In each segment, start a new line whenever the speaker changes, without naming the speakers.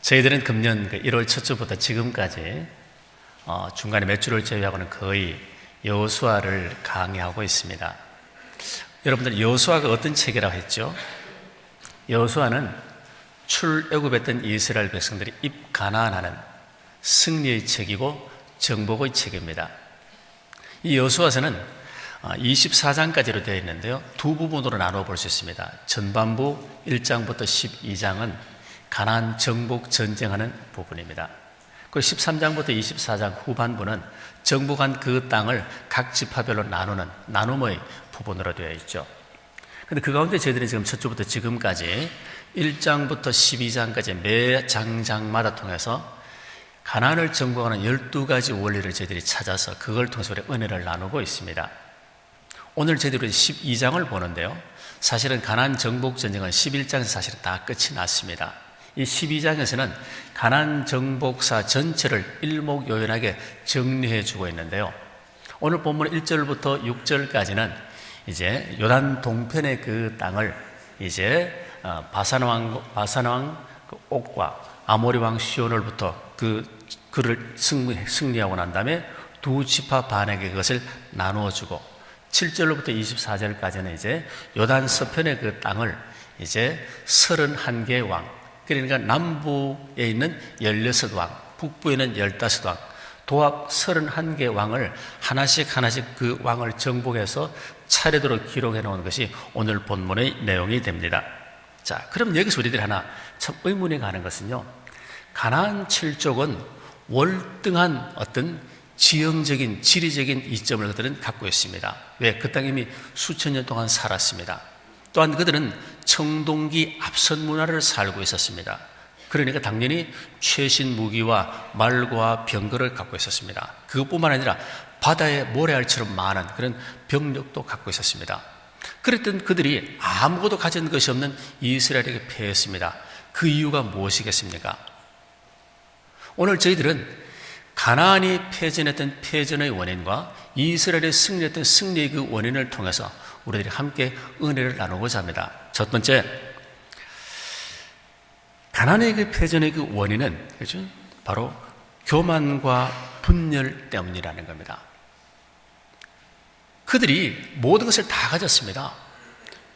저희들은 금년 1월 첫 주부터 지금까지 중간에 몇 주를 제외하고는 거의 여호수아를 강의하고 있습니다. 여러분들 여호수아가 어떤 책이라고 했죠? 여호수아는 출애굽했던 이스라엘 백성들이 입가나안하는 승리의 책이고 정복의 책입니다. 이 여호수아서는 24장까지로 되어 있는데요, 두 부분으로 나누어 볼 수 있습니다. 전반부 1장부터 12장은 가나안 정복 전쟁하는 부분입니다. 그리고 13장부터 24장 후반부는 정복한 그 땅을 각 지파별로 나누는 나눔의 부분으로 되어 있죠. 그런데 그 가운데 저희들이 지금 첫 주부터 지금까지 1장부터 12장까지 매 장마다 통해서 가나안을 정복하는 12가지 원리를 저희들이 찾아서 그걸 통해서 우리 은혜를 나누고 있습니다. 오늘 저희들이 12장을 보는데요, 사실은 가나안 정복 전쟁은 11장에서 사실은 다 끝이 났습니다. 이 12장에서는 가나안 정복사 전체를 일목요연하게 정리해 주고 있는데요, 오늘 본문 1절부터 6절까지는 이제 요단 동편의 그 땅을 이제 바산왕 옥과 아모리 왕 시온을부터 그를 승리하고 난 다음에 두 지파 반에게 그것을 나누어 주고, 7절로부터 24절까지는 이제 요단 서편의 그 땅을 이제 31개의 왕, 그러니까 남부에 있는 16왕, 북부에는 15왕, 도합 31개 왕을 하나씩 그 왕을 정복해서 차례대로 기록해 놓은 것이 오늘 본문의 내용이 됩니다. 자, 그럼 여기서 우리들이 하나 참 의문이 가는 것은요, 가나안 7족은 월등한 어떤 지형적인, 지리적인 이점을 그들은 갖고 있습니다. 왜? 그 땅에 이미 수천 년 동안 살았습니다. 또한 그들은 청동기 앞선 문화를 살고 있었습니다. 그러니까 당연히 최신 무기와 말과 병거를 갖고 있었습니다. 그것뿐만 아니라 바다의 모래알처럼 많은 그런 병력도 갖고 있었습니다. 그랬던 그들이 아무것도 가진 것이 없는 이스라엘에게 패했습니다. 그 이유가 무엇이겠습니까? 오늘 저희들은 가나안이 패전했던 패전의 원인과 이스라엘이 승리했던 승리의 그 원인을 통해서 우리들이 함께 은혜를 나누고자 합니다. 첫 번째, 가나안의 그 패전의 그 원인은 그렇죠? 바로 교만과 분열 때문이라는 겁니다. 그들이 모든 것을 다 가졌습니다.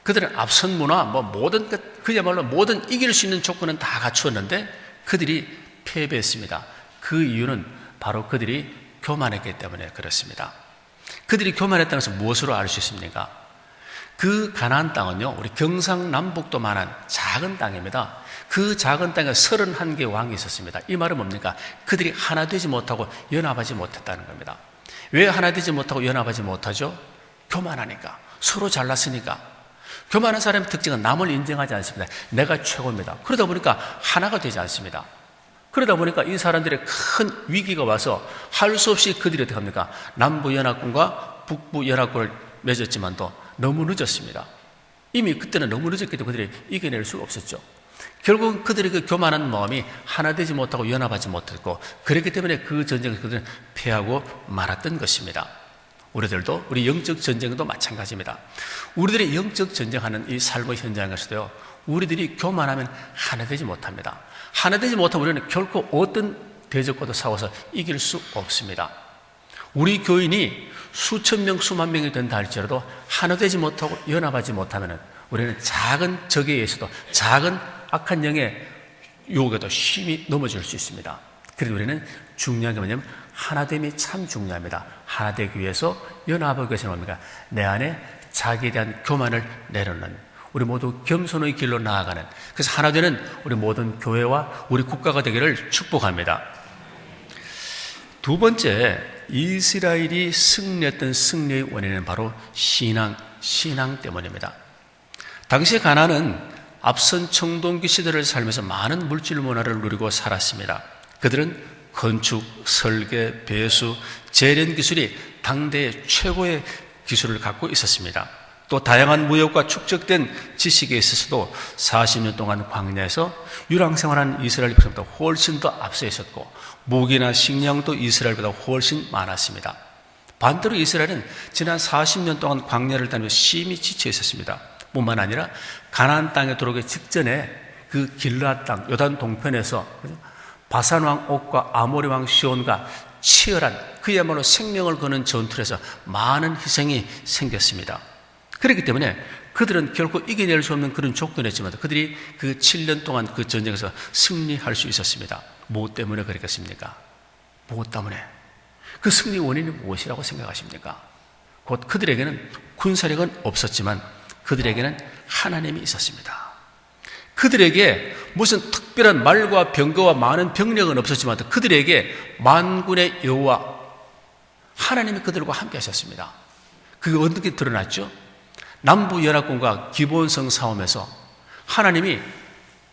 그들은 앞선 문화, 모든 것, 그야말로 모든 이길 수 있는 조건은 다 갖추었는데 그들이 패배했습니다. 그 이유는 바로 그들이 교만했기 때문에 그렇습니다. 그들이 교만했다는 것은 무엇으로 알 수 있습니까? 그 가나안 땅은요, 우리 경상남북도만한 작은 땅입니다. 그 작은 땅에 31개 왕이 있었습니다. 이 말은 뭡니까? 그들이 하나 되지 못하고 연합하지 못했다는 겁니다. 왜 하나 되지 못하고 연합하지 못하죠? 교만하니까, 서로 잘났으니까. 교만한 사람의 특징은 남을 인정하지 않습니다. 내가 최고입니다. 그러다 보니까 하나가 되지 않습니다. 그러다 보니까 이 사람들의 큰 위기가 와서 할 수 없이 그들이 어떻게 합니까? 남부연합군과 북부연합군을 맺었지만도 너무 늦었습니다. 이미 그때는 너무 늦었기 때문에 그들이 이겨낼 수가 없었죠. 결국 그들의 그 교만한 마음이 하나 되지 못하고 연합하지 못했고, 그렇기 때문에 그 전쟁에서 그들은 패하고 말았던 것입니다. 우리들도, 우리 영적 전쟁도 마찬가지입니다. 우리들이 영적 전쟁하는 이 삶의 현장에서도요, 우리들이 교만하면 하나 되지 못합니다. 하나 되지 못하면 우리는 결코 어떤 대적과도 싸워서 이길 수 없습니다. 우리 교인이 수천 명, 수만 명이 된다 할지라도 하나 되지 못하고 연합하지 못하면 우리는 작은 적에 의해서도, 작은 악한 영의 유혹에도 심히 넘어질 수 있습니다. 그래서 우리는 중요한 게 뭐냐면 하나됨이 참 중요합니다. 하나 되기 위해서 연합하기 위해서는 뭡니까? 내 안에 자기에 대한 교만을 내려놓는, 우리 모두 겸손의 길로 나아가는, 그래서 하나 되는 우리 모든 교회와 우리 국가가 되기를 축복합니다. 두 번째, 이스라엘이 승리했던 승리의 원인은 바로 신앙 때문입니다. 당시 가나안은 앞선 청동기 시대를 살면서 많은 물질 문화를 누리고 살았습니다. 그들은 건축, 설계, 배수, 재련 기술이 당대의 최고의 기술을 갖고 있었습니다. 또 다양한 무역과 축적된 지식에 있어서도 40년 동안 광야에서 유랑생활한 이스라엘 백성보다 훨씬 더 앞서 있었고, 무기나 식량도 이스라엘보다 훨씬 많았습니다. 반대로 이스라엘은 지난 40년 동안 광야를 다니며 심히 지쳐 있었습니다. 뿐만 아니라 가나안 땅에 들어오기 직전에 그 길르앗 땅 요단 동편에서 바산 왕 옥과 아모리 왕 시온과 치열한 그야말로 생명을 거는 전투에서 많은 희생이 생겼습니다. 그렇기 때문에 그들은 결코 이겨낼 수 없는 그런 조건이었지만 그들이 그 7년 동안 그 전쟁에서 승리할 수 있었습니다. 무엇 때문에 그랬겠습니까? 무엇 때문에? 그 승리 원인이 무엇이라고 생각하십니까? 곧 그들에게는 군사력은 없었지만 그들에게는 하나님이 있었습니다. 그들에게 무슨 특별한 말과 병거와 많은 병력은 없었지만 그들에게 만군의 여호와 하나님이 그들과 함께 하셨습니다. 그게 어떻게 드러났죠? 남부연합군과 기본성 싸움에서 하나님이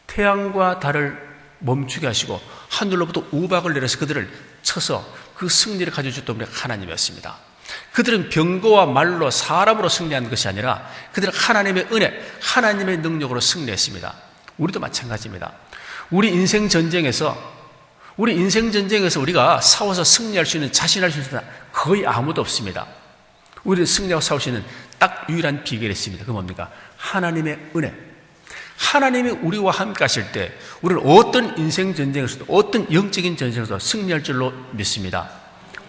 태양과 달을 멈추게 하시고 하늘로부터 우박을 내려서 그들을 쳐서 그 승리를 가져줬던 분이 하나님이었습니다. 그들은 병거와 말로 사람으로 승리한 것이 아니라 그들은 하나님의 은혜, 하나님의 능력으로 승리했습니다. 우리도 마찬가지입니다. 우리 인생 전쟁에서 우리가 싸워서 승리할 수 있는, 자신할 수 있는 사람 거의 아무도 없습니다. 우리를 승리하고 싸울 수 있는 딱 유일한 비결이 있습니다. 그게 뭡니까? 하나님의 은혜. 하나님이 우리와 함께 하실 때 우리는 어떤 인생 전쟁에서도 어떤 영적인 전쟁에서도 승리할 줄로 믿습니다.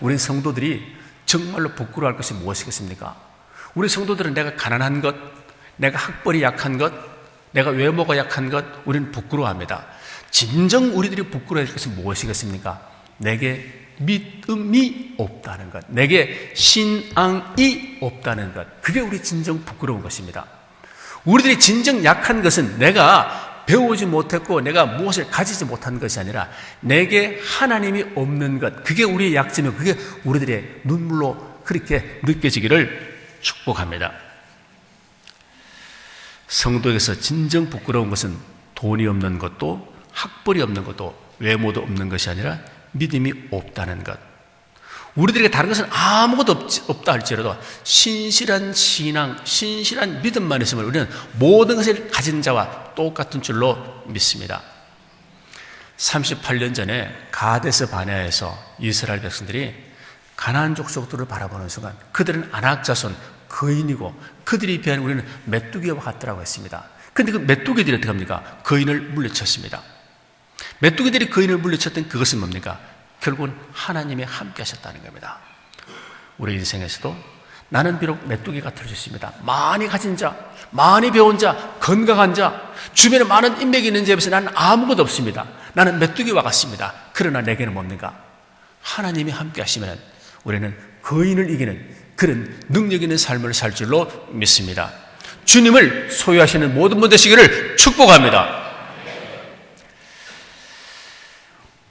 우리 성도들이 정말로 부끄러워할 것이 무엇이겠습니까? 우리 성도들은 내가 가난한 것, 내가 학벌이 약한 것, 내가 외모가 약한 것, 우리는 부끄러워합니다. 진정 우리들이 부끄러워할 것은 무엇이겠습니까? 내게 믿음이 없다는 것, 내게 신앙이 없다는 것, 그게 우리 진정 부끄러운 것입니다. 우리들이 진정 약한 것은 내가 배우지 못했고 내가 무엇을 가지지 못한 것이 아니라 내게 하나님이 없는 것, 그게 우리의 약점이고 그게 우리들의 눈물로 그렇게 느껴지기를 축복합니다. 성도에게서 진정 부끄러운 것은 돈이 없는 것도 학벌이 없는 것도 외모도 없는 것이 아니라 믿음이 없다는 것. 우리들에게 다른 것은 아무것도 없다 할지라도 신실한 신앙, 신실한 믿음만 있으면 우리는 모든 것을 가진 자와 똑같은 줄로 믿습니다. 38년 전에 가데스 바네아에서 이스라엘 백성들이 가나안 족속들을 바라보는 순간 그들은 안악자손, 거인이고 그들이 비하면 우리는 메뚜기와 같더라고 했습니다. 그런데 그 메뚜기들이 어떻게 합니까? 거인을 물리쳤습니다. 메뚜기들이 거인을 물리쳤던 그것은 뭡니까? 결국은 하나님이 함께 하셨다는 겁니다. 우리 인생에서도 나는 비록 메뚜기 같을 수 있습니다. 많이 가진 자, 많이 배운 자, 건강한 자, 주변에 많은 인맥이 있는 자에 비해서 나는 아무것도 없습니다. 나는 메뚜기와 같습니다. 그러나 내게는 뭡니까? 하나님이 함께 하시면 우리는 거인을 이기는 그런 능력 있는 삶을 살 줄로 믿습니다. 주님을 소유하시는 모든 분 되시기를 축복합니다.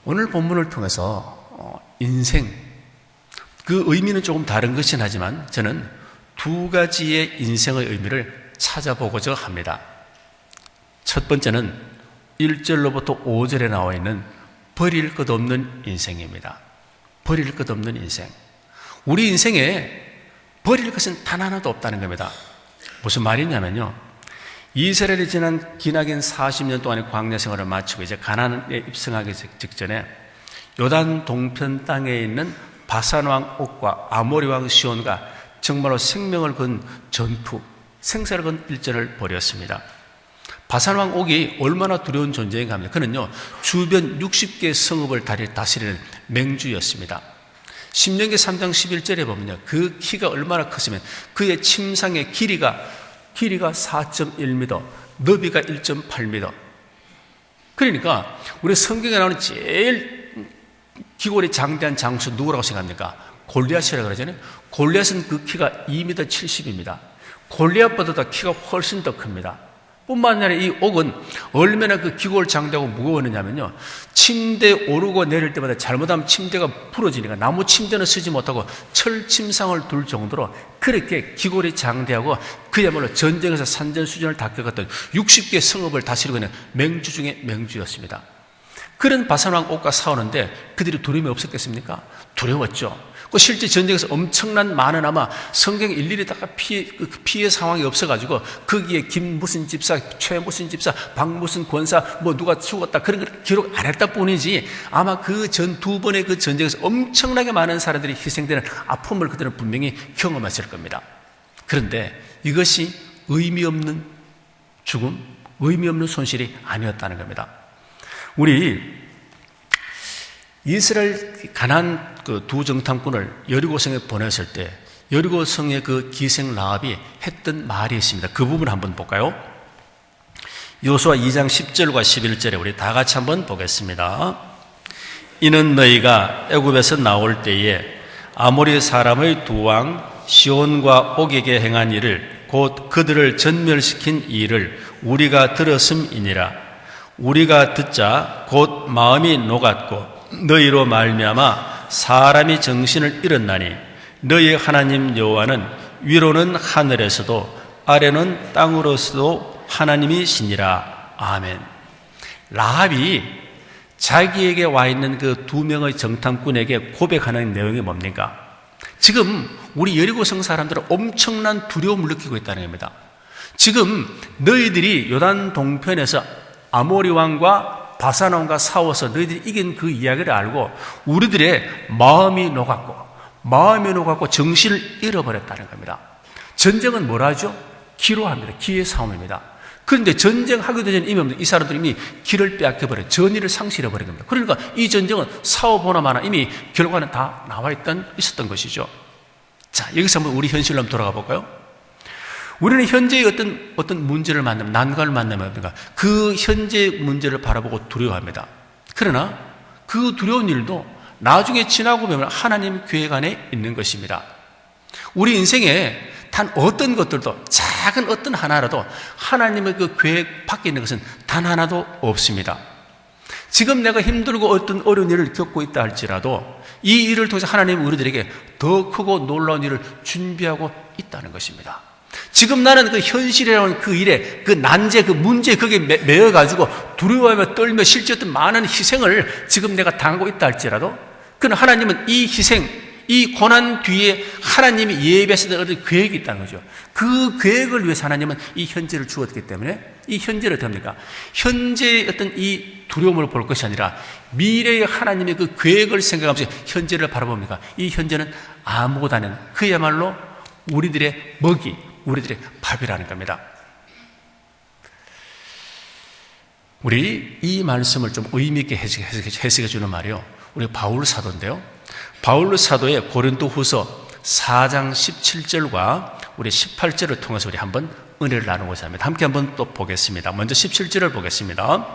오늘 본문을 통해서 인생, 그 의미는 조금 다른 것이긴 하지만 저는 두 가지의 인생의 의미를 찾아보고자 합니다. 첫 번째는 1절로부터 5절에 나와 있는 버릴 것 없는 인생입니다. 버릴 것 없는 인생. 우리 인생에 버릴 것은 단 하나도 없다는 겁니다. 무슨 말이냐면요, 이스라엘이 지난 기나긴 40년 동안의 광야 생활을 마치고 이제 가나안에 입성하기 직전에 요단 동편 땅에 있는 바산 왕 옥과 아모리 왕 시온과 정말로 생명을 건 전투, 생사를 건 일전을 벌였습니다. 바산 왕 옥이 얼마나 두려운 존재인가 하면 그는요, 주변 60개의 성읍을 다스리는 맹주였습니다. 신명기 3장 11절에 보면요, 그 키가 얼마나 컸으면 그의 침상의 길이가 4.1m, 너비가 1.8m. 그러니까 우리 성경에 나오는 제일 기골이 장대한 장수 누구라고 생각합니까? 골리앗이라고 그러잖아요. 골리앗은 그 키가 2m 70입니다. 골리앗보다 키가 훨씬 더 큽니다. 뿐만 아니라 이 옥은 얼마나 그 기골 장대하고 무거웠느냐면요, 침대 오르고 내릴 때마다 잘못하면 침대가 부러지니까 나무 침대는 쓰지 못하고 철 침상을 둘 정도로 그렇게 기골이 장대하고 그야말로 전쟁에서 산전수전을 다 겪었던 60개 성읍을 다스리고 있는 맹주 중에 맹주였습니다. 그런 바산왕 옥과 싸우는데 그들이 두려움이 없었겠습니까? 두려웠죠. 실제 전쟁에서 엄청난 많은 아마 성경에 일일이 다 피해 상황이 없어가지고 거기에 김 무슨 집사, 최 무슨 집사, 박 무슨 권사, 뭐 누가 죽었다 그런 걸 기록 안 했다 뿐이지 아마 그 전 두 번의 그 전쟁에서 엄청나게 많은 사람들이 희생되는 아픔을 그들은 분명히 경험했을 겁니다. 그런데 이것이 의미 없는 죽음, 의미 없는 손실이 아니었다는 겁니다. 우리 이스라엘 가나안 그 두 정탐꾼을 여리고성에 보냈을 때 여리고성의 그 기생 라합이 했던 말이 있습니다. 그 부분 한번 볼까요? 여호수아 2장 10절과 11절에 우리 다 같이 한번 보겠습니다. 이는 너희가 애굽에서 나올 때에 아모리 사람의 두 왕 시온과 옥에게 행한 일을 곧 그들을 전멸시킨 일을 우리가 들었음이니라. 우리가 듣자 곧 마음이 녹았고 너희로 말미암아 사람이 정신을 잃었나니 너희 하나님 여호와는 위로는 하늘에서도 아래는 땅으로서도 하나님이시니라. 아멘. 라합이 자기에게 와 있는 그 두 명의 정탐꾼에게 고백하는 내용이 뭡니까? 지금 우리 여리고성 사람들은 엄청난 두려움을 느끼고 있다는 겁니다. 지금 너희들이 요단 동편에서 아모리 왕과 바산 왕과 싸워서 너희들이 이긴 그 이야기를 알고 우리들의 마음이 녹았고 정신을 잃어버렸다는 겁니다. 전쟁은 뭐라 하죠? 기로 합니다. 기의 싸움입니다. 그런데 전쟁하기도 전에 이미 이 사람들이 이미 기를 빼앗겨버려 전의를 상실해버린 겁니다. 그러니까 이 전쟁은 싸워보나 마나 이미 결과는 다 있었던 것이죠. 자, 여기서 한번 우리 현실로 한번 돌아가 볼까요? 우리는 현재의 어떤 문제를 만나면, 난관을 만나면 그 현재의 문제를 바라보고 두려워합니다. 그러나 그 두려운 일도 나중에 지나고 보면 하나님 계획 안에 있는 것입니다. 우리 인생에 단 어떤 것들도 작은 어떤 하나라도 하나님의 그 계획 밖에 있는 것은 단 하나도 없습니다. 지금 내가 힘들고 어떤 어려운 일을 겪고 있다 할지라도 이 일을 통해서 하나님은 우리들에게 더 크고 놀라운 일을 준비하고 있다는 것입니다. 지금 나는 그 현실이라는 그 일에 그 난제, 그 문제에 거기에 매여가지고 두려워하며 떨며 실제 어떤 많은 희생을 지금 내가 당하고 있다 할지라도 그러나 하나님은 이 희생, 이 고난 뒤에 하나님이 예배하시는 어떤 계획이 있다는 거죠. 그 계획을 위해서 하나님은 이 현재를 주었기 때문에 이 현재를 어떻게 합니까? 현재의 어떤 이 두려움을 볼 것이 아니라 미래의 하나님의 그 계획을 생각하면서 현재를 바라봅니까? 이 현재는 아무것도 아닌 그야말로 우리들의 먹이, 우리들의 밥이라는 겁니다. 우리 이 말씀을 좀 의미 있게 해석해 주는 말이요. 우리 바울 사도인데요. 바울 사도의 고린도후서 4장 17절과 우리 18절을 통해서 우리 한번 은혜를 나누고자 합니다. 함께 한번 또 보겠습니다. 먼저 17절을 보겠습니다.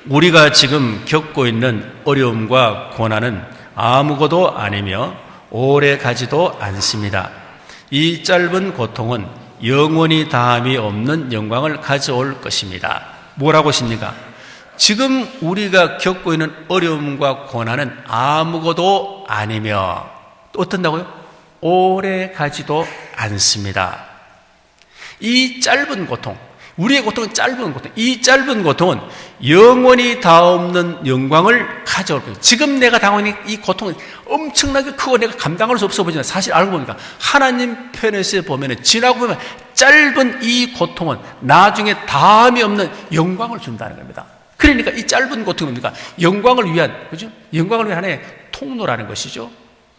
우리가 지금 겪고 있는 어려움과 고난은 아무것도 아니며 오래 가지도 않습니다. 이 짧은 고통은 영원히 다함이 없는 영광을 가져올 것입니다. 뭐라고 하십니까? 지금 우리가 겪고 있는 어려움과 고난은 아무것도 아니며 어떤다고요? 오래 가지도 않습니다. 이 짧은 고통, 우리의 고통은 짧은 고통, 이 짧은 고통은 영원히 다없는 영광을 가져올 거예요. 지금 내가 당하고 있는 이 고통은 엄청나게 크고 내가 감당할 수 없어 보지만 사실 알고 보니까 하나님 편에서 보면 지나고 보면 짧은 이 고통은 나중에 다함이 없는 영광을 준다는 겁니다. 그러니까 이 짧은 고통은 뭡니까? 영광을 위한, 그죠? 영광을 위한 하나의 통로라는 것이죠.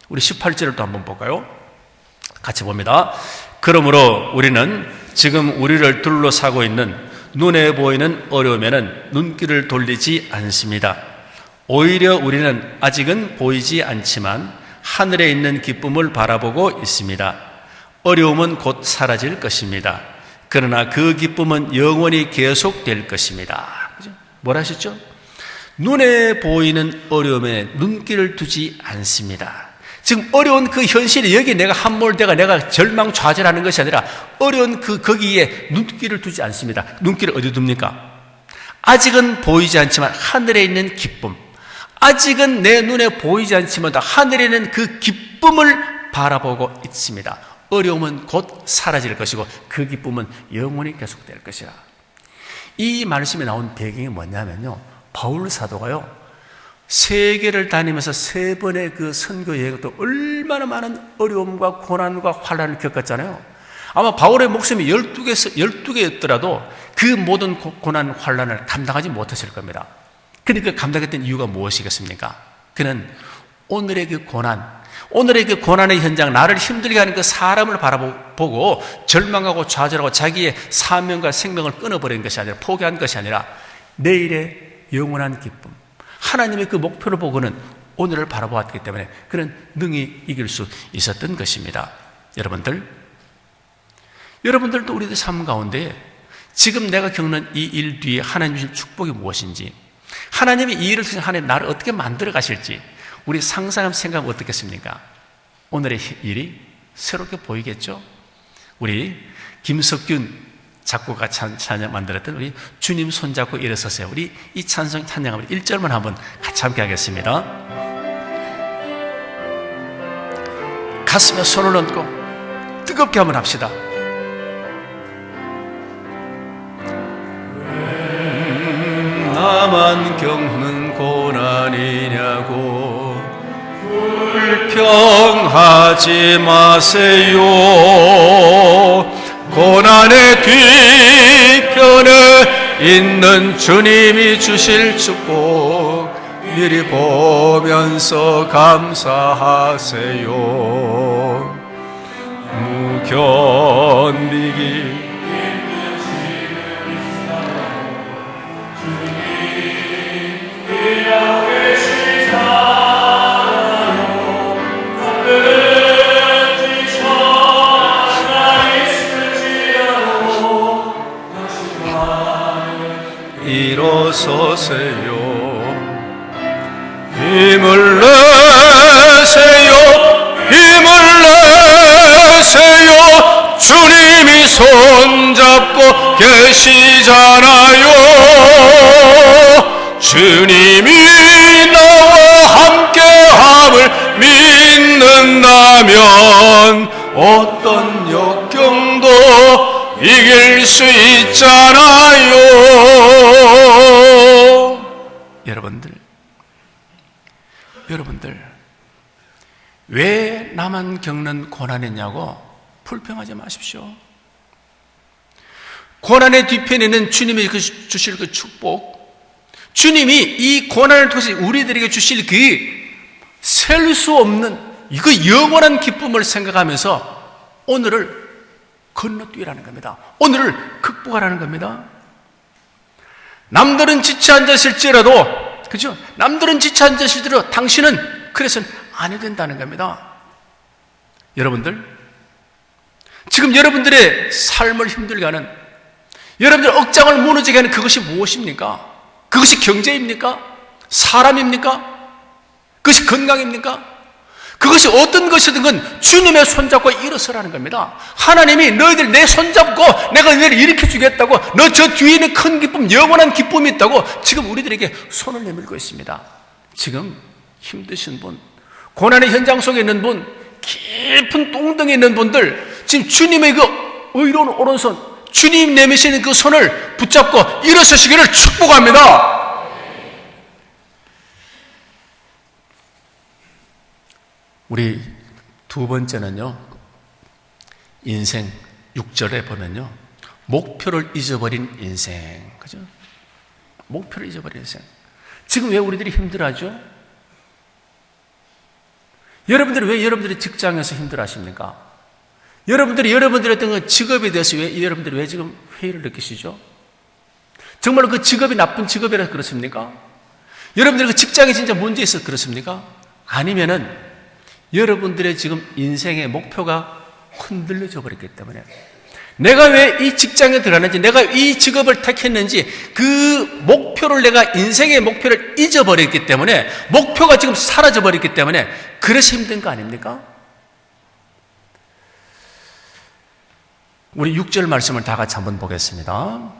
우리 18절을 또 한번 볼까요? 같이 봅니다. 그러므로 우리는 지금 우리를 둘러싸고 있는 눈에 보이는 어려움에는 눈길을 돌리지 않습니다. 오히려 우리는 아직은 보이지 않지만 하늘에 있는 기쁨을 바라보고 있습니다. 어려움은 곧 사라질 것입니다. 그러나 그 기쁨은 영원히 계속될 것입니다. 뭐라 하셨죠? 눈에 보이는 어려움에 눈길을 두지 않습니다. 지금 어려운 그 현실이 여기 내가 함몰되가 내가 절망좌절하는 것이 아니라 어려운 거기에 눈길을 두지 않습니다. 눈길을 어디 둡니까? 아직은 보이지 않지만 하늘에 있는 기쁨, 아직은 내 눈에 보이지 않지만 하늘에 있는 그 기쁨을 바라보고 있습니다. 어려움은 곧 사라질 것이고 그 기쁨은 영원히 계속될 것이라. 이 말씀에 나온 배경이 뭐냐면요, 바울 사도가요 세계를 다니면서 3번의 그 선교 여행도 얼마나 많은 어려움과 고난과 환난을 겪었잖아요. 아마 바울의 목숨이 12개였더라도 그 모든 고난 환난을 감당하지 못했을 겁니다. 그러니까 감당했던 이유가 무엇이겠습니까? 그는 오늘의 그 고난, 오늘의 그 고난의 현장, 나를 힘들게 하는 그 사람을 바라보고 절망하고 좌절하고 자기의 사명과 생명을 끊어버린 것이 아니라, 포기한 것이 아니라 내일의 영원한 기쁨, 하나님의 그 목표를 보고는 오늘을 바라보았기 때문에 그는 능히 이길 수 있었던 것입니다. 여러분들도 우리들 삶 가운데 지금 내가 겪는 이 일 뒤에 하나님 주신 축복이 무엇인지, 하나님이 이 일을 통해서 하나님 나를 어떻게 만들어 가실지 우리 상상하면 생각하면 어떻겠습니까? 오늘의 일이 새롭게 보이겠죠? 우리 김석균 작곡가 찬양 만들었던 우리 주님 손잡고 일어서세요. 우리 이 찬송 찬양하면 1절만 한번 같이 함께 하겠습니다. 가슴에 손을 얹고 뜨겁게 한번 합시다. 나만 겪는 고난이냐고 불평하지 마세요. 고난의 뒤편에 있는 주님이 주실 축복 미리 보면서 감사하세요. 무견디기 일어서세요. 힘을 내세요. 힘을 내세요. 주님이 손잡고 계시잖아요. 주님이 나와 함께함을 믿는다면 어떤 역경도 이길 수 있잖아요. 여러분들 왜 나만 겪는 고난이냐고 불평하지 마십시오. 고난의 뒤편에는 주님이 주실 그 축복, 주님이 이 고난을 통해서 우리들에게 주실 그 셀 수 없는 그 영원한 기쁨을 생각하면서 오늘을 건너뛰라는 겁니다. 오늘을 극복하라는 겁니다. 남들은 지쳐 앉았을지라도, 그죠? 남들은 지쳐 앉았을지라도 당신은 그래서는 안 해도 된다는 겁니다. 여러분들, 지금 여러분들의 삶을 힘들게 하는, 여러분들 억장을 무너지게 하는 그것이 무엇입니까? 그것이 경제입니까? 사람입니까? 그것이 건강입니까? 그것이 어떤 것이든 건 주님의 손잡고 일어서라는 겁니다. 하나님이 너희들 내 손잡고 내가 너희를 일으켜주겠다고, 너 저 뒤에 있는 큰 기쁨, 영원한 기쁨이 있다고 지금 우리들에게 손을 내밀고 있습니다. 지금 힘드신 분, 고난의 현장 속에 있는 분, 깊은 똥등에 있는 분들, 지금 주님의 그 의로운 오른손, 주님 내미시는 그 손을 붙잡고 일어서시기를 축복합니다. 우리 두 번째는요, 인생 6절에 보면요, 목표를 잊어버린 인생. 그죠? 목표를 잊어버린 인생. 지금 왜 우리들이 힘들어하죠? 여러분들이 왜 여러분들이 직장에서 힘들어하십니까? 여러분들의 어떤 그 직업에 대해서 여러분들이 왜 지금 회의를 느끼시죠? 정말로 그 직업이 나쁜 직업이라서 그렇습니까? 여러분들의 그 직장이 진짜 문제 있어서 그렇습니까? 아니면은 여러분들의 지금 인생의 목표가 흔들려져 버렸기 때문에, 내가 왜 이 직장에 들어가는지, 내가 이 직업을 택했는지 그 목표를, 내가 인생의 목표를 잊어버렸기 때문에, 목표가 지금 사라져 버렸기 때문에 그래서 힘든 거 아닙니까? 우리 6절 말씀을 다 같이 한번 보겠습니다.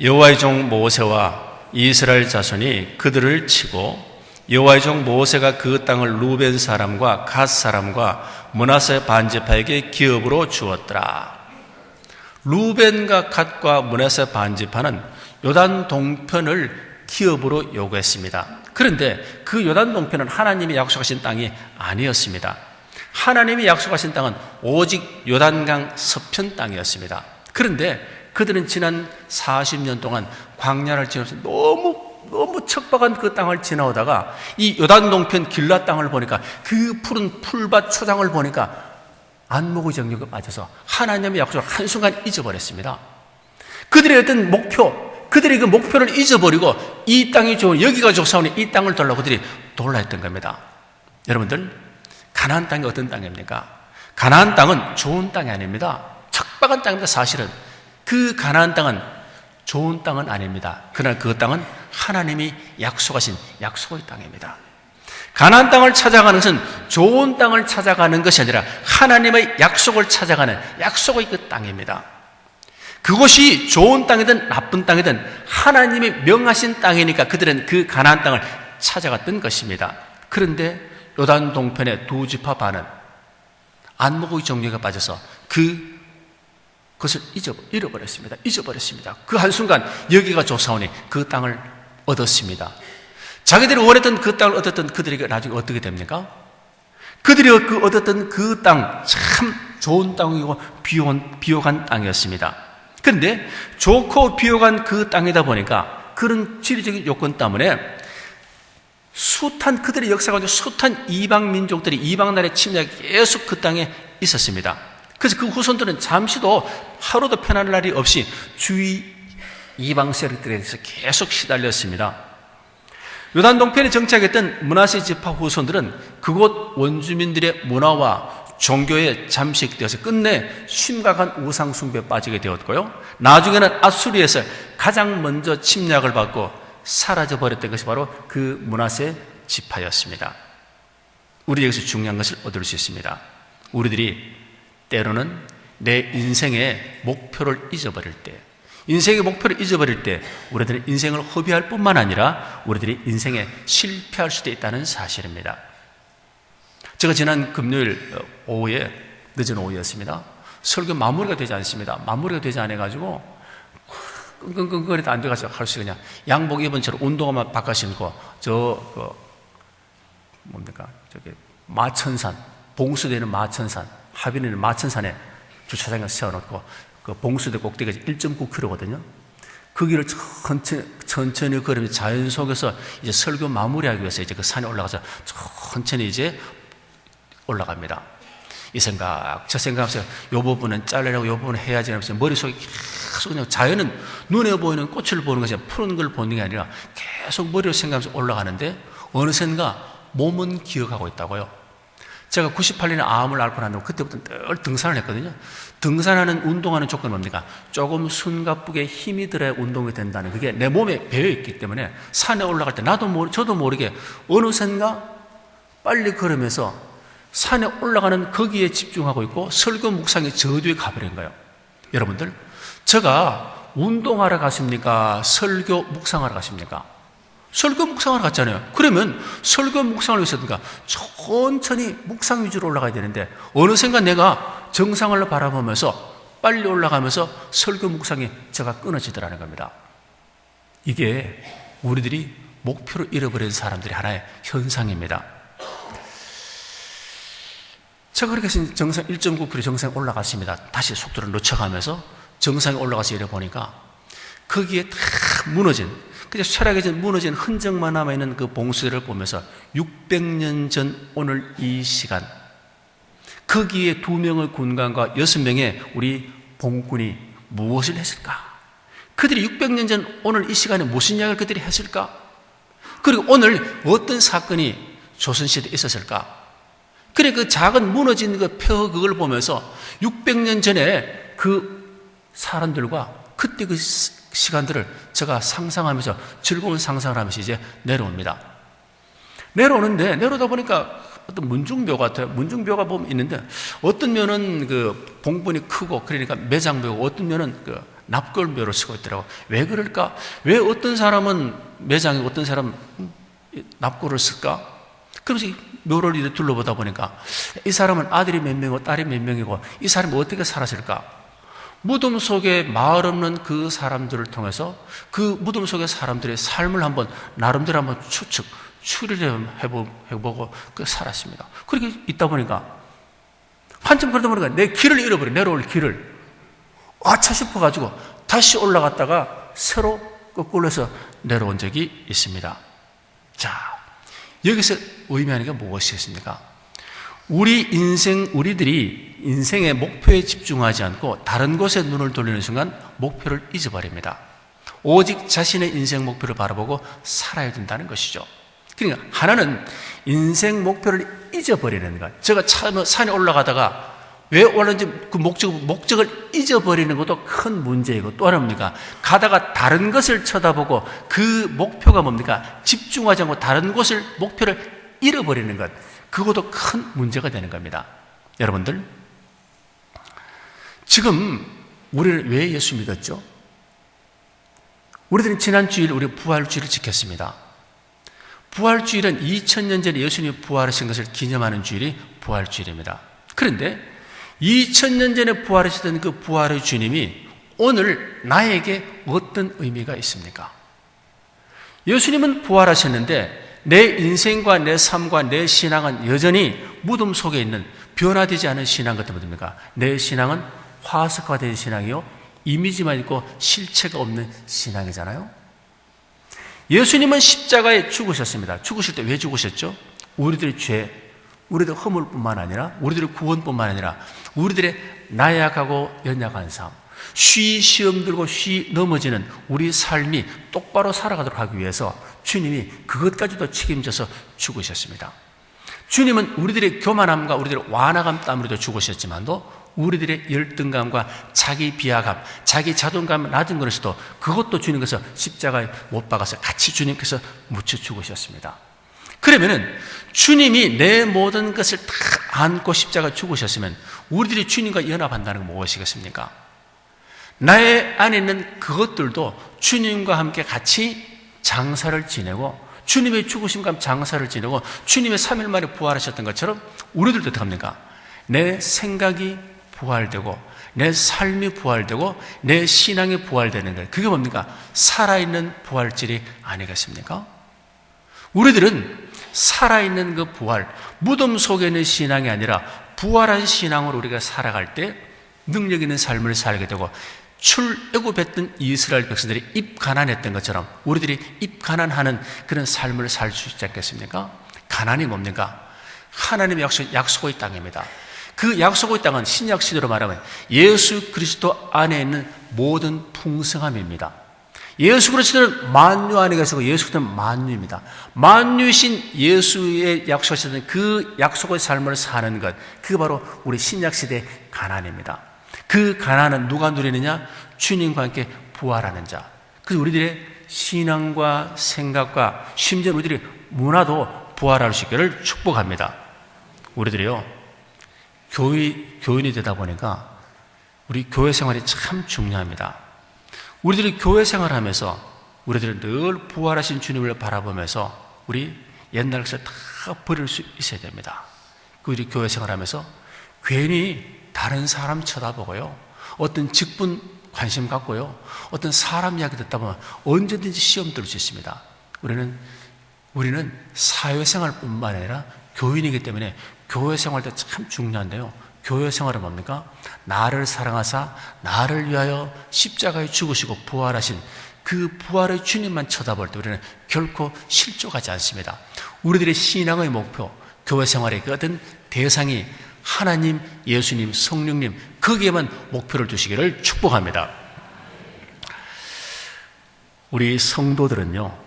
여호와의 종 모세와 이스라엘 자손이 그들을 치고 여호와의 종 모세가 그 땅을 루벤 사람과 갓 사람과 므낫세 반지파에게 기업으로 주었더라. 루벤과 갓과 므낫세 반지파는 요단 동편을 기업으로 요구했습니다. 그런데 그 요단 동편은 하나님이 약속하신 땅이 아니었습니다. 하나님이 약속하신 땅은 오직 요단강 서편 땅이었습니다. 그런데 그들은 지난 40년 동안 광야를 지나서 너무 너무 척박한 그 땅을 지나오다가 이 요단 동편 길라 땅을 보니까 그 푸른 풀밭 초장을 보니까 안목의 정욕에 빠져서 하나님의 약속을 한순간 잊어버렸습니다. 그들의 어떤 목표, 그들이 그 목표를 잊어버리고 이 땅이 좋은, 여기가 좋사오니 이 땅을 돌라고 그들이 돌아했던 겁니다. 여러분들, 가나안 땅이 어떤 땅입니까? 가나안 땅은 좋은 땅이 아닙니다. 척박한 땅입니다. 사실은 그 가나안 땅은 좋은 땅은 아닙니다. 그러나 그 땅은 하나님이 약속하신 약속의 땅입니다. 가나안 땅을 찾아가는 것은 좋은 땅을 찾아가는 것이 아니라 하나님의 약속을 찾아가는 약속의 그 땅입니다. 그곳이 좋은 땅이든 나쁜 땅이든 하나님이 명하신 땅이니까 그들은 그 가나안 땅을 찾아갔던 것입니다. 그런데 요단 동편의 두 지파 반은 안목의 정욕에 빠져서 그것을 잊어버렸습니다. 그 한순간 여기가 좋사오니 그 땅을 얻었습니다. 자기들이 원했던 그 땅을 얻었던 그들에게 나중에 어떻게 됩니까? 그들이 얻었던 그 땅 참 좋은 땅이고 비옥한 땅이었습니다. 그런데 좋고 비옥한 그 땅이다 보니까 그런 지리적인 요건 때문에 그들의 역사 가운데 숱한 이방 민족들이 이방 나라의 침략이 계속 그 땅에 있었습니다. 그래서 그 후손들은 잠시도 하루도 편안할 날이 없이 주위 이방 세력들에 대해서 계속 시달렸습니다. 요단 동편에 정착했던 므낫세 지파 후손들은 그곳 원주민들의 문화와 종교에 잠식되어서 끝내 심각한 우상 숭배에 빠지게 되었고요. 나중에는 아수리에서 가장 먼저 침략을 받고 사라져버렸던 것이 바로 그 므낫세 지파였습니다. 우리 여기서 중요한 것을 얻을 수 있습니다. 우리들이 때로는 내 인생의 목표를 잊어버릴 때, 우리들은 인생을 허비할 뿐만 아니라 우리들이 인생에 실패할 수도 있다는 사실입니다. 제가 지난 금요일 오후에, 늦은 오후였습니다. 설교 마무리가 되지 않습니다. 마무리가 되지 않아가지고 끙끙끙거리도 안 돼가지고 할 수 그냥 양복 입은 채로 운동화만 바꿔 신고 저기 마천산, 봉수되는 마천산, 하빈에는 마천산에 주차장에 세워놓고 그 봉수대 꼭대기가 1.9km거든요. 그 길을 천천히 걸으면서 자연 속에서 이제 설교 마무리하기 위해서 이제 그 산에 올라가서 천천히 이제 올라갑니다. 이 생각, 저 생각하면서 요 부분은 자르려고 요 부분은 해야지 하면서 머릿속에 계속 그냥 자연은 눈에 보이는 꽃을 보는 것이 푸른 걸 보는 게 아니라 계속 머리로 생각하면서 올라가는데 어느샌가 몸은 기억하고 있다고요. 제가 98년에 암을 앓고 난 다음에 그때부터 늘 등산을 했거든요. 등산하는, 운동하는 조건은 뭡니까? 조금 숨가쁘게 힘이 들어야 운동이 된다는 그게 내 몸에 배어있기 때문에 산에 올라갈 때 저도 모르게 어느샌가 빨리 걸으면서 산에 올라가는 거기에 집중하고 있고 설교 묵상이 저 뒤에 가버린 거예요. 여러분들, 제가 운동하러 가십니까? 설교 묵상하러 가십니까? 설교 묵상하러 갔잖아요. 그러면 설교 묵상을 위해서든가 천천히 묵상 위주로 올라가야 되는데 어느샌가 내가 정상을 바라보면서 빨리 올라가면서 설교 묵상이 제가 끊어지더라는 겁니다. 이게 우리들이 목표를 잃어버린 사람들의 하나의 현상입니다. 제가 그렇게 해서 정상 1.9km 정상에 올라갔습니다. 다시 속도를 늦춰가면서 정상에 올라가서 이래 보니까 거기에 다 무너진, 그냥 쇠락해져 무너진 흔적만 남아있는 그 봉수대를 보면서 600년 전 오늘 이 시간, 거기에 2명의 군관과 6명의 우리 봉군이 무엇을 했을까? 그들이 600년 전 오늘 이 시간에 무슨 이야기를 그들이 했을까? 그리고 오늘 어떤 사건이 조선시대에 있었을까? 그래, 그 작은 무너진 그 표 그걸 보면서 600년 전에 그 사람들과 그때 그 시간들을 제가 상상하면서 즐거운 상상을 하면서 이제 내려옵니다. 내려오는데 내려오다 보니까 어떤 문중묘 같아요. 문중묘가 보면 있는데 어떤 묘는 그 봉분이 크고 그러니까 매장묘고 어떤 묘는 그 납골묘로 쓰고 있더라고. 왜 그럴까? 왜 어떤 사람은 매장이고 어떤 사람은 납골을 쓸까? 그러면서 묘를 이렇게 둘러보다 보니까 이 사람은 아들이 몇 명이고 딸이 몇 명이고 이 사람이 어떻게 살았을까? 무덤 속에 마을 없는 그 사람들을 통해서 그 무덤 속의 사람들의 삶을 한번 나름대로 한번 추리해보고 그 살았습니다. 그렇게 있다 보니까 한참 그러다 보니까 내 길을 잃어버려. 내려올 길을 아차 싶어가지고 다시 올라갔다가 새로 거꾸로 해서 내려온 적이 있습니다. 자, 여기서 의미하는 게 무엇이겠습니까? 우리들이 인생의 목표에 집중하지 않고 다른 곳에 눈을 돌리는 순간 목표를 잊어버립니다. 오직 자신의 인생 목표를 바라보고 살아야 된다는 것이죠. 그러니까 하나는 인생 목표를 잊어버리는 것. 제가 산에 올라가다가 왜 올라는지 그 목적을 잊어버리는 것도 큰 문제이고, 또 하나 뭡니까? 가다가 다른 것을 쳐다보고 그 목표가 뭡니까? 집중하지 않고 다른 곳을 목표를 잃어버리는 것. 그것도 큰 문제가 되는 겁니다. 여러분들, 지금 우리는 왜 예수 믿었죠? 우리들은 지난 주일 우리 부활주일을 지켰습니다. 부활주일은 2000년 전에 예수님이 부활하신 것을 기념하는 주일이 부활주일입니다. 그런데 2000년 전에 부활하셨던 그 부활의 주님이 오늘 나에게 어떤 의미가 있습니까? 예수님은 부활하셨는데 내 인생과 내 삶과 내 신앙은 여전히 무덤 속에 있는 변화되지 않은 신앙 같은 겁니까? 내 신앙은 화석화된 신앙이요, 이미지만 있고 실체가 없는 신앙이잖아요. 예수님은 십자가에 죽으셨습니다. 죽으실 때 왜 죽으셨죠? 우리들의 죄, 우리들의 허물뿐만 아니라 우리들의 구원뿐만 아니라 우리들의 나약하고 연약한 삶, 쉬 시험 들고 쉬 넘어지는 우리 삶이 똑바로 살아가도록 하기 위해서 주님이 그것까지도 책임져서 죽으셨습니다. 주님은 우리들의 교만함과 우리들의 완악함 때문에도 죽으셨지만도 우리들의 열등감과 자기 비하감, 자기 자존감 낮은 것에서도 그것도 주님께서 십자가에 못 박아서 같이 주님께서 묻혀 죽으셨습니다. 그러면은 주님이 내 모든 것을 다 안고 십자가에 죽으셨으면 우리들이 주님과 연합한다는 건 무엇이겠습니까? 나의 안에 있는 그것들도 주님과 함께 같이 장사를 지내고, 주님의 죽으심과 장사를 지내고 주님의 3일 만에 부활하셨던 것처럼 우리들도 어떻게 합니까? 내 생각이 부활되고 내 삶이 부활되고 내 신앙이 부활되는 거예요. 그게 뭡니까? 살아있는 부활질이 아니겠습니까? 우리들은 살아있는 그 부활, 무덤 속에 있는 신앙이 아니라 부활한 신앙으로 우리가 살아갈 때 능력 있는 삶을 살게 되고, 출애굽했던 이스라엘 백성들이 입가난했던 것처럼 우리들이 입가난하는 그런 삶을 살 수 있지 않겠습니까? 가난이 뭡니까? 하나님의 약속의 땅입니다. 그 약속의 땅은 신약 시대로 말하면 예수 그리스도 안에 있는 모든 풍성함입니다. 예수 그리스도는 만유 안에 계시고 예수 그리스도는 만유입니다. 만유이신 예수의 약속하셨던 그 약속의 삶을 사는 것, 그게 바로 우리 신약 시대의 가난입니다. 그 가난은 누가 누리느냐? 주님과 함께 부활하는 자. 그래서 우리들의 신앙과 생각과 심지어 우리들의 문화도 부활할 수 있기를 축복합니다. 우리들이요, 교인이 되다 보니까 우리 교회 생활이 참 중요합니다. 우리들이 교회 생활하면서 우리들은 늘 부활하신 주님을 바라보면서 우리 옛날 것을 다 버릴 수 있어야 됩니다. 우리 교회 생활하면서 괜히 다른 사람 쳐다보고요, 어떤 직분 관심 갖고요, 어떤 사람 이야기 듣다 보면 언제든지 시험 들을 수 있습니다. 우리는 사회생활뿐만 아니라 교인이기 때문에 교회 생활도 참 중요한데요, 교회 생활은 뭡니까? 나를 사랑하사 나를 위하여 십자가에 죽으시고 부활하신 그 부활의 주님만 쳐다볼 때 우리는 결코 실족하지 않습니다. 우리들의 신앙의 목표, 교회 생활의 그 어떤 대상이 하나님, 예수님, 성령님, 거기에만 목표를 두시기를 축복합니다. 우리 성도들은요,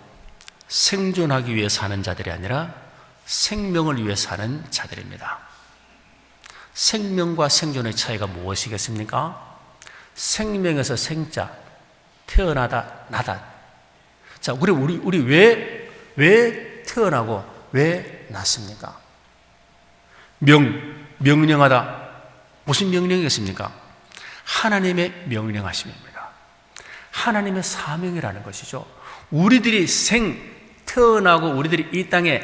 생존하기 위해 사는 자들이 아니라 생명을 위해 사는 자들입니다. 생명과 생존의 차이가 무엇이겠습니까? 생명에서 생자, 태어나다, 나다. 자, 우리 왜 태어나고 왜 났습니까? 명령하다. 무슨 명령이겠습니까? 하나님의 명령하심입니다. 하나님의 사명이라는 것이죠. 우리들이 태어나고 우리들이 이 땅에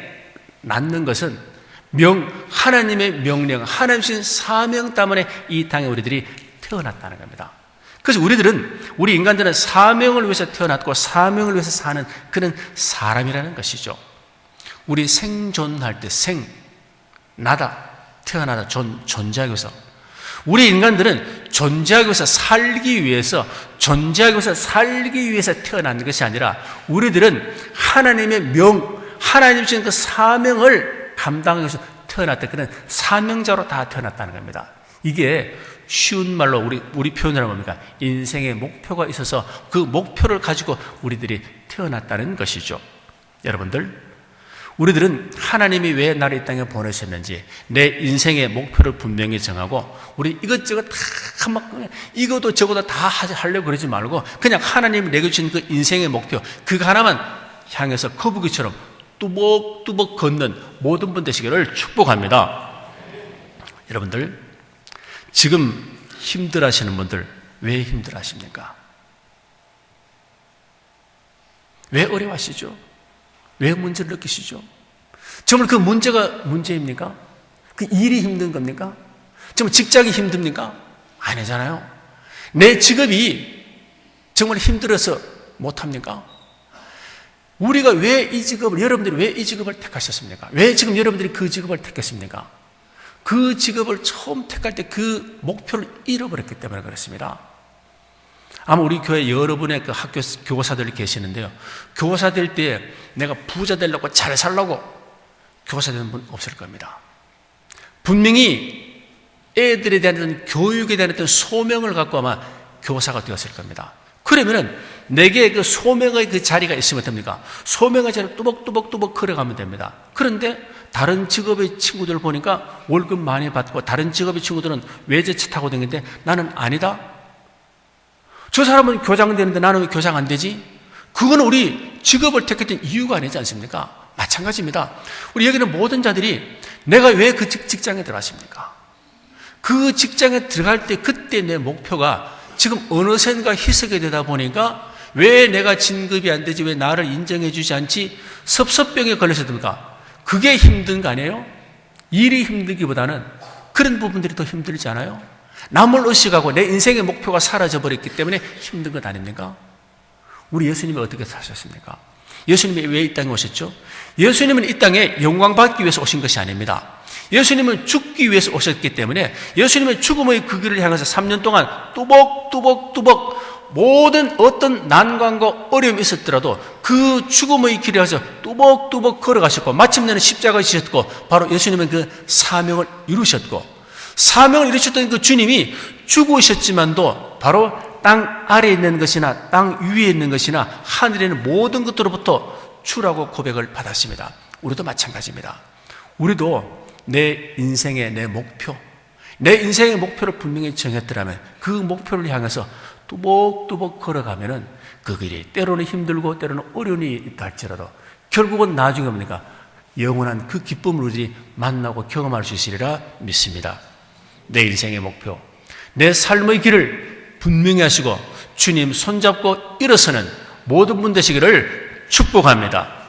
낳는 것은 하나님의 명령, 하나님의 사명 때문에 이 땅에 우리들이 태어났다는 겁니다. 그래서 우리 인간들은 사명을 위해서 태어났고 사명을 위해서 사는 그런 사람이라는 것이죠. 우리 생존할 때 나다, 태어나다, 존재하기 위해서 우리 인간들은 존재하기 위해서 살기 위해서 태어난 것이 아니라 우리들은 하나님 주신 그 사명을 감당하기 위해서 태어났다. 그런 사명자로 다 태어났다는 겁니다. 이게 쉬운 말로 우리 표현을 뭡니까? 인생의 목표가 있어서 그 목표를 가지고 우리들이 태어났다는 것이죠. 여러분들, 우리들은 하나님이 왜 나를 이 땅에 보내셨는지 내 인생의 목표를 분명히 정하고 우리 이것저것 다 이것도 저것도 다 하려고 그러지 말고 그냥 하나님이 내게 주신 그 인생의 목표 그거 하나만 향해서 거북이처럼 뚜벅뚜벅 걷는 모든 분 되시기를 축복합니다. 여러분들, 지금 힘들어하시는 분들 왜 힘들어하십니까? 왜 어려워하시죠? 왜 문제를 느끼시죠? 정말 그 문제가 문제입니까? 그 일이 힘든 겁니까? 정말 직장이 힘듭니까? 아니잖아요. 내 직업이 정말 힘들어서 못합니까? 우리가 여러분들이 왜 이 직업을 택하셨습니까? 왜 지금 여러분들이 그 직업을 택했습니까? 그 직업을 처음 택할 때 그 목표를 잃어버렸기 때문에 그렇습니다. 아마 우리 교회 여러분의 그 학교 교사들이 계시는데요. 교사 될 때 내가 부자 되려고 잘 살려고 교사 되는 분 없을 겁니다. 분명히 애들에 대한 교육에 대한 어떤 소명을 갖고 아마 교사가 되었을 겁니다. 그러면은 내게 그 소명의 그 자리가 있으면 됩니까? 소명의 자리를 뚜벅뚜벅뚜벅 걸어가면 됩니다. 그런데 다른 직업의 친구들 보니까 월급 많이 받고 다른 직업의 친구들은 외제차 타고 다니는데 나는 아니다? 저 사람은 교장 되는데 나는 왜 교장 안 되지? 그건 우리 직업을 택했던 이유가 아니지 않습니까? 마찬가지입니다. 우리 여기는 모든 자들이 내가 왜 그 직장에 들어갔습니까? 그 직장에 들어갈 때 그때 내 목표가 지금 어느샌가 희석이 되다 보니까 왜 내가 진급이 안 되지? 왜 나를 인정해 주지 않지? 섭섭병에 걸렸습니까? 그게 힘든 거 아니에요? 일이 힘들기보다는 그런 부분들이 더 힘들지 않아요? 남을 의식하고 내 인생의 목표가 사라져버렸기 때문에 힘든 것 아닙니까? 우리 예수님이 어떻게 사셨습니까? 예수님이 왜 이 땅에 오셨죠? 예수님은 이 땅에 영광받기 위해서 오신 것이 아닙니다. 예수님은 죽기 위해서 오셨기 때문에 예수님은 죽음의 그 길을 향해서 3년 동안 뚜벅뚜벅뚜벅 모든 어떤 난관과 어려움이 있었더라도 그 죽음의 길에 가서 뚜벅뚜벅 걸어가셨고 마침내는 십자가에 지셨고 바로 예수님은 그 사명을 이루셨고 사명을 이루셨던 그 주님이 죽으셨지만도 바로 땅 아래에 있는 것이나 땅 위에 있는 것이나 하늘에 있는 모든 것들로부터 주라고 고백을 받았습니다. 우리도 마찬가지입니다. 우리도 내 인생의 내 인생의 목표를 분명히 정했더라면 그 목표를 향해서 뚜벅뚜벅 걸어가면은 그 길이 때로는 힘들고 때로는 어려움이 있다 할지라도 결국은 나중에 뭡니까? 영원한 그 기쁨을 우리 만나고 경험할 수 있으리라 믿습니다. 내 인생의 목표, 내 삶의 길을 분명히 하시고 주님 손잡고 일어서는 모든 분 되시기를 축복합니다.